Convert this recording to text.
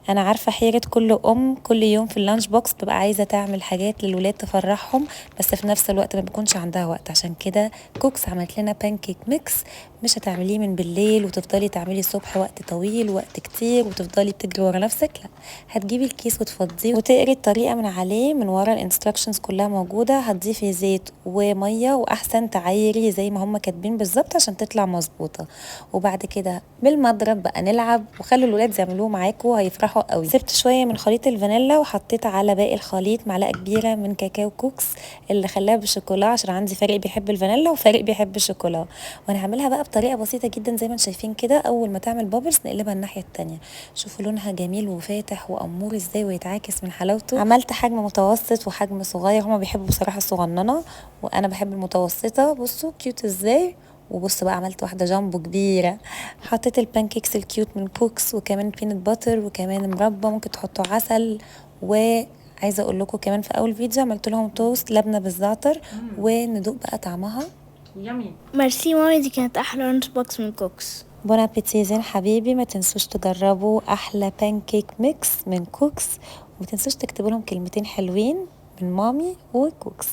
انا عارفه حيره كل ام كل يوم في اللانش بوكس بتبقى عايزه تعمل حاجات للولاد تفرحهم، بس في نفس الوقت ما بيكونش عندها وقت. عشان كده كوكس عملت لنا بانكيك ميكس. مش هتعمليه من بالليل وتفضلي تعملي الصبح وقت طويل وقت كتير وتفضلي بتجري ورا نفسك، لا، هتجيبي الكيس وتفضيه وتقري الطريقه من عليه، من ورا الانستراكشنز كلها موجوده. هتضيفي زيت وميه، واحسن تعايري زي ما هم كاتبين بالظبط عشان تطلع مظبوطه. وبعد كده بالمضرب بقى نلعب، وخلوا الولاد يعملوه معاكم هيفرحوا قوي. سبت شويه من خليط الفانيلا وحطيت على باقي الخليط معلقه كبيره من كاكاو كوكس اللي خلاها بالشوكولا، عشان عندي فريق بيحب الفانيلا وفريق بيحب الشوكولا. وانا هعملها بقى بطريقه بسيطه جدا زي ما انتم شايفين كده. اول ما تعمل بابلز نقلبها الناحيه التانية. شوفوا لونها جميل وفاتح وامور ازاي ويتعاكس من حلاوته. عملت حجم متوسط وحجم صغير، هما بيحبوا بصراحه الصغننه وانا بحب المتوسطه. بصوا كيوت ازاي. وبص بقى عملت واحده جامبو كبيره. حطيت البانكيكس الكيوت من كوكس، وكمان بينت باتر، وكمان مربى ممكن تحطوا عسل. وعايزه اقول لكم كمان في اول فيديو عملت لهم توست لبنه بالزعتر، وندوق بقى طعمها. يامي. ميرسي مامي، دي كانت احلى لانش بوكس من كوكس. بون ابيتي حبيبي، ما تنسوش تجربوا احلى بانكيك ميكس من كوكس، وما تنسوش تكتبوا لهم كلمتين حلوين من مامي وكوكس.